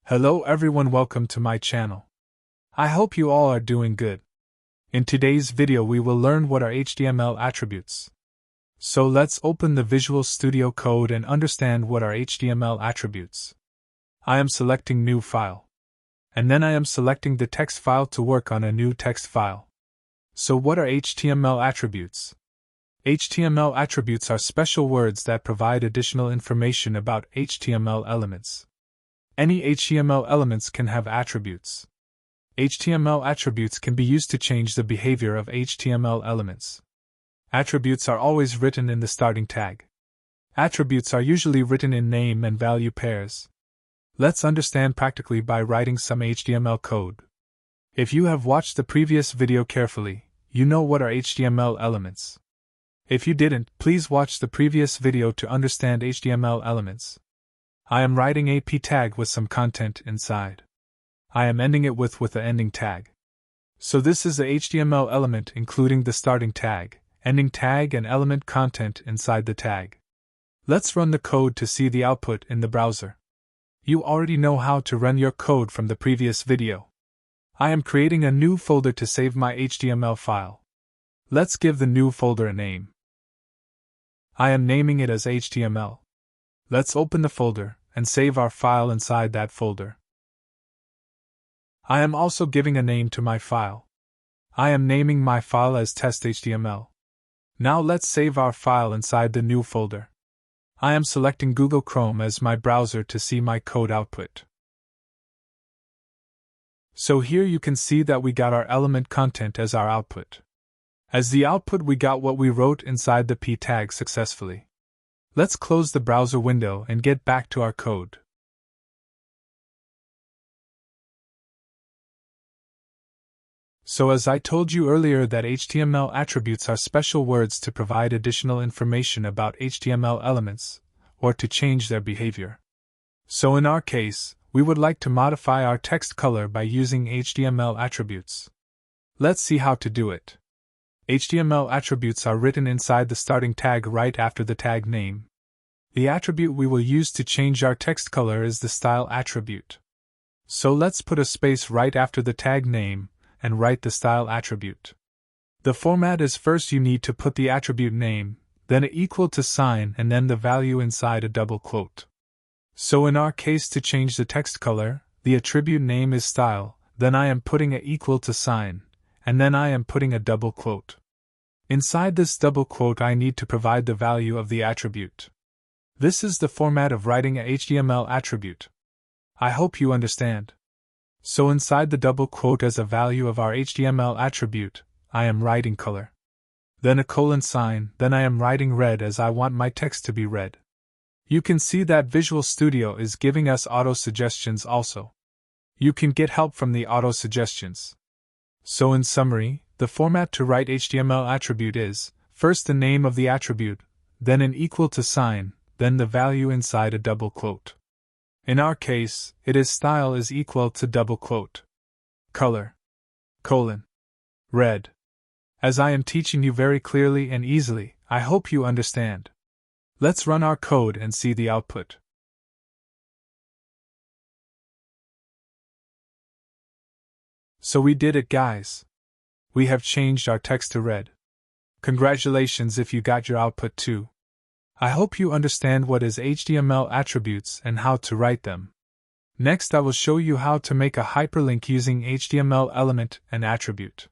Hello everyone, welcome to my channel. I hope you all are doing good. In today's video we will learn what are HTML attributes. So let's open the Visual Studio Code and understand what are HTML attributes. I am selecting New File. And then I am selecting the text file to work on a new text file. So what are HTML attributes? HTML attributes are special words that provide additional information about HTML elements. Any HTML elements can have attributes. HTML attributes can be used to change the behavior of HTML elements. Attributes are always written in the starting tag. Attributes are usually written in name and value pairs. Let's understand practically by writing some HTML code. If you have watched the previous video carefully, you know what are HTML elements. If you didn't, please watch the previous video to understand HTML elements. I am writing a p tag with some content inside. I am ending it with the ending tag. So this is the HTML element including the starting tag, ending tag and element content inside the tag. Let's run the code to see the output in the browser. You already know how to run your code from the previous video. I am creating a new folder to save my HTML file. Let's give the new folder a name. I am naming it as HTML. Let's open the folder and save our file inside that folder. I am also giving a name to my file. I am naming my file as test.html. Now let's save our file inside the new folder. I am selecting Google Chrome as my browser to see my code output. So here you can see that we got our element content as our output. As the output we got what we wrote inside the p tag successfully. Let's close the browser window and get back to our code. So as I told you earlier that HTML attributes are special words to provide additional information about HTML elements, or to change their behavior. So in our case, we would like to modify our text color by using HTML attributes. Let's see how to do it. HTML attributes are written inside the starting tag right after the tag name. The attribute we will use to change our text color is the style attribute. So let's put a space right after the tag name and write the style attribute. The format is first you need to put the attribute name, then an equal to sign and then the value inside a double quote. So in our case to change the text color, the attribute name is style, then I am putting an equal to sign, and then I am putting a double quote. Inside this double quote I need to provide the value of the attribute. This is the format of writing a HTML attribute. I hope you understand. So inside the double quote as a value of our HTML attribute, I am writing color. Then a colon sign, then I am writing red as I want my text to be red. You can see that Visual Studio is giving us auto suggestions also. You can get help from the auto suggestions. So in summary, the format to write HTML attribute is, first the name of the attribute, then an equal to sign, then the value inside a double quote. In our case, it is style is equal to double quote. Color. Colon. Red. As I am teaching you very clearly and easily, I hope you understand. Let's run our code and see the output. So we did it, guys. We have changed our text to red. Congratulations if you got your output too. I hope you understand what is HTML attributes and how to write them. Next I will show you how to make a hyperlink using HTML element and attribute.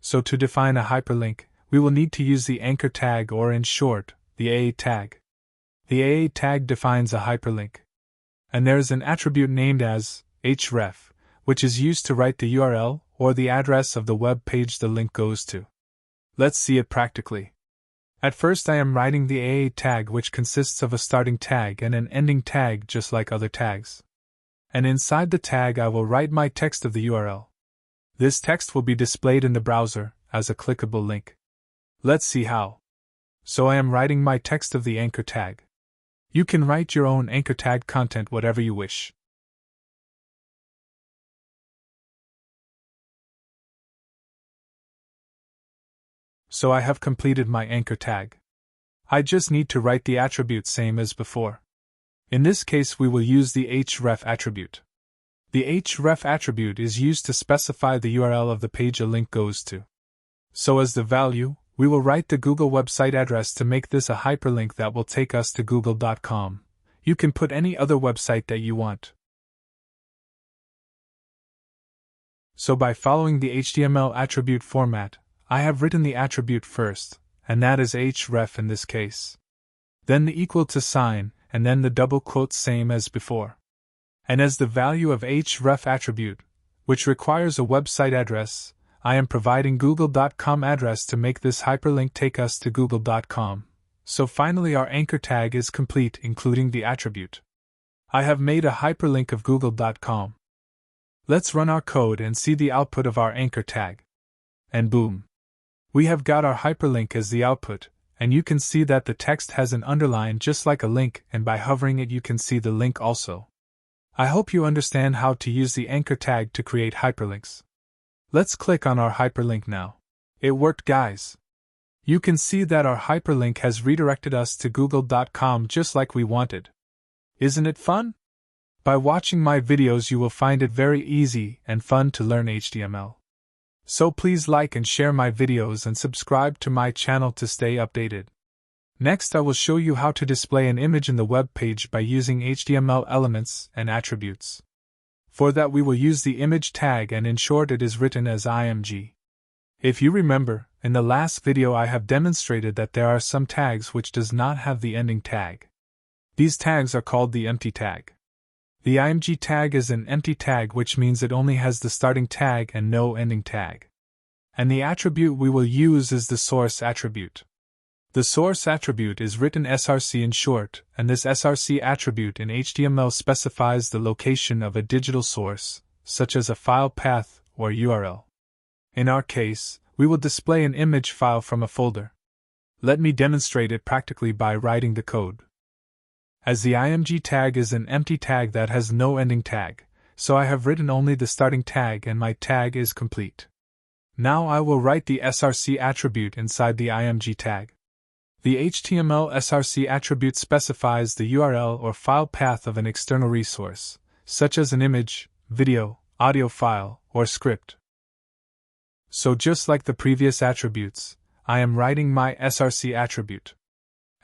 So to define a hyperlink, we will need to use the anchor tag, or in short, the AA tag. The AA tag defines a hyperlink. And there is an attribute named as href, which is used to write the URL or the address of the web page the link goes to. Let's see it practically. At first I am writing the AA tag, which consists of a starting tag and an ending tag just like other tags. And inside the tag I will write my text of the URL. This text will be displayed in the browser as a clickable link. Let's see how. So I am writing my text of the anchor tag. You can write your own anchor tag content whatever you wish. So I have completed my anchor tag. I just need to write the attribute same as before. In this case we will use the href attribute. The href attribute is used to specify the URL of the page a link goes to. So as the value, we will write the Google website address to make this a hyperlink that will take us to google.com. You can put any other website that you want. So by following the HTML attribute format, I have written the attribute first, and that is href in this case. Then the equal to sign, and then the double quotes same as before. And as the value of href attribute, which requires a website address, I am providing google.com address to make this hyperlink take us to google.com. So finally our anchor tag is complete including the attribute. I have made a hyperlink of google.com. Let's run our code and see the output of our anchor tag. And boom! We have got our hyperlink as the output, and you can see that the text has an underline just like a link, and by hovering it you can see the link also. I hope you understand how to use the anchor tag to create hyperlinks. Let's click on our hyperlink now. It worked, guys. You can see that our hyperlink has redirected us to google.com just like we wanted. Isn't it fun? By watching my videos you will find it very easy and fun to learn HTML. So please like and share my videos and subscribe to my channel to stay updated. Next I will show you how to display an image in the web page by using HTML elements and attributes. For that we will use the image tag, and in short it is written as img. If you remember, in the last video I have demonstrated that there are some tags which does not have the ending tag. These tags are called the empty tag. The img tag is an empty tag, which means it only has the starting tag and no ending tag. And the attribute we will use is the source attribute. The source attribute is written src in short, and this src attribute in HTML specifies the location of a digital source, such as a file path or URL. In our case, we will display an image file from a folder. Let me demonstrate it practically by writing the code. As the img tag is an empty tag that has no ending tag, so I have written only the starting tag and my tag is complete. Now I will write the src attribute inside the img tag. The HTML src attribute specifies the URL or file path of an external resource, such as an image, video, audio file, or script. So just like the previous attributes, I am writing my src attribute.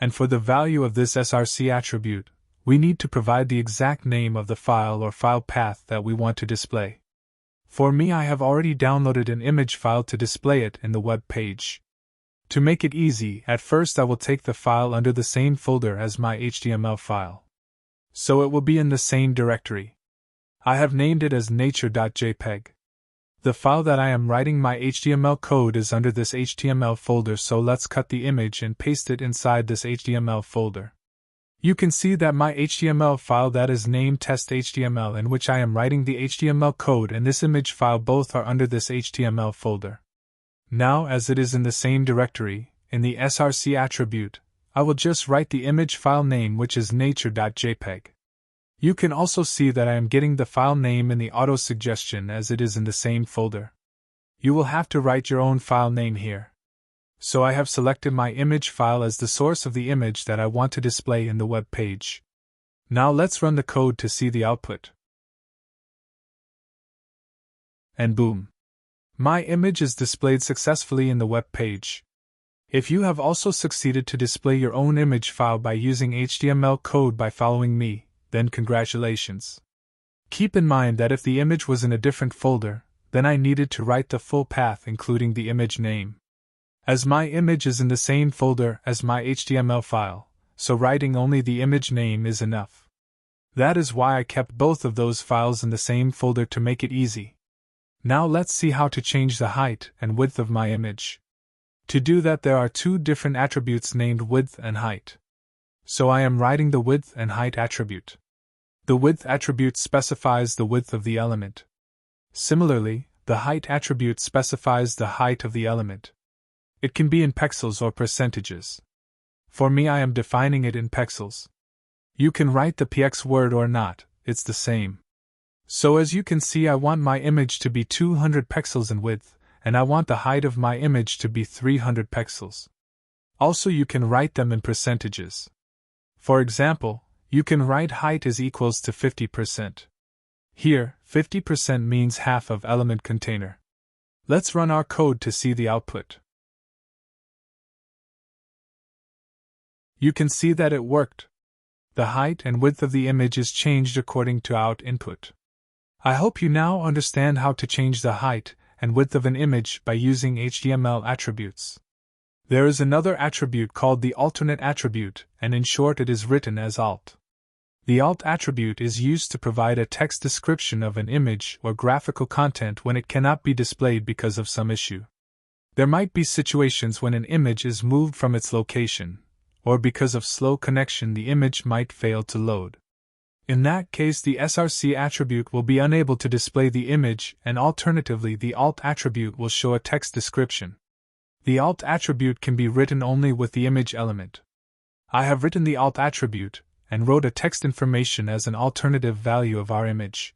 And for the value of this src attribute, we need to provide the exact name of the file or file path that we want to display. For me, I have already downloaded an image file to display it in the web page. To make it easy, at first I will take the file under the same folder as my HTML file. So it will be in the same directory. I have named it as nature.jpg. The file that I am writing my HTML code is under this HTML folder, so let's cut the image and paste it inside this HTML folder. You can see that my HTML file that is named test.html, in which I am writing the HTML code, and this image file both are under this HTML folder. Now, as it is in the same directory, in the src attribute, I will just write the image file name, which is nature.jpg. You can also see that I am getting the file name in the auto-suggestion as it is in the same folder. You will have to write your own file name here. So I have selected my image file as the source of the image that I want to display in the web page. Now let's run the code to see the output. And boom! My image is displayed successfully in the web page. If you have also succeeded to display your own image file by using HTML code by following me, then congratulations. Keep in mind that if the image was in a different folder, then I needed to write the full path including the image name. As my image is in the same folder as my HTML file, so writing only the image name is enough. That is why I kept both of those files in the same folder to make it easy. Now let's see how to change the height and width of my image. To do that, there are two different attributes named width and height. So I am writing the width and height attribute. The width attribute specifies the width of the element. Similarly, the height attribute specifies the height of the element. It can be in pixels or percentages. For me, I am defining it in pixels. You can write the px word or not, it's the same. So as you can see, I want my image to be 200 pixels in width, and I want the height of my image to be 300 pixels. Also, you can write them in percentages. For example, you can write height is equals to 50%. Here, 50% means half of element container. Let's run our code to see the output. You can see that it worked. The height and width of the image is changed according to out input. I hope you now understand how to change the height and width of an image by using HTML attributes. There is another attribute called the alternate attribute, and in short it is written as alt. The alt attribute is used to provide a text description of an image or graphical content when it cannot be displayed because of some issue. There might be situations when an image is moved from its location, or because of slow connection the image might fail to load. In that case, the src attribute will be unable to display the image, and alternatively the alt attribute will show a text description. The alt attribute can be written only with the image element. I have written the alt attribute and wrote a text information as an alternative value of our image.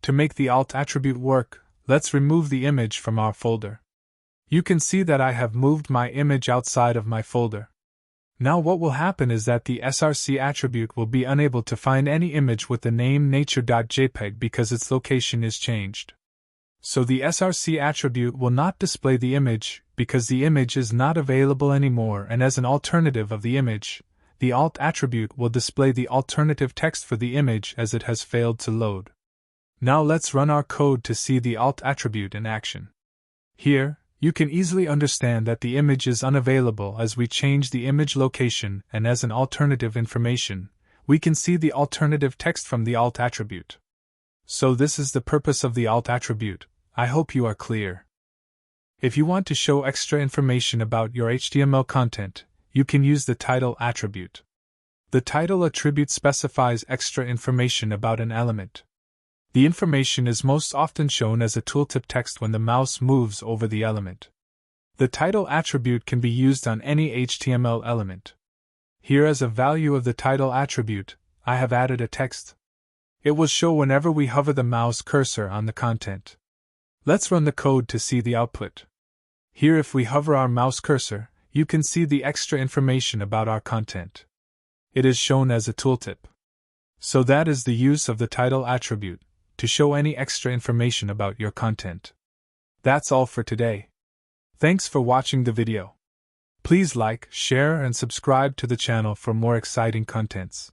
To make the alt attribute work, let's remove the image from our folder. You can see that I have moved my image outside of my folder. Now what will happen is that the src attribute will be unable to find any image with the name nature.jpg because its location is changed. So the src attribute will not display the image because the image is not available anymore, and as an alternative of the image, the alt attribute will display the alternative text for the image as it has failed to load. Now let's run our code to see the alt attribute in action. Here, you can easily understand that the image is unavailable as we change the image location, and as an alternative information, we can see the alternative text from the alt attribute. So this is the purpose of the alt attribute. I hope you are clear. If you want to show extra information about your HTML content, you can use the title attribute. The title attribute specifies extra information about an element. The information is most often shown as a tooltip text when the mouse moves over the element. The title attribute can be used on any HTML element. Here, as a value of the title attribute, I have added a text. It will show whenever we hover the mouse cursor on the content. Let's run the code to see the output. Here, if we hover our mouse cursor, you can see the extra information about our content. It is shown as a tooltip. So that is the use of the title attribute, to show any extra information about your content. That's all for today. Thanks for watching the video. Please like, share, and subscribe to the channel for more exciting contents.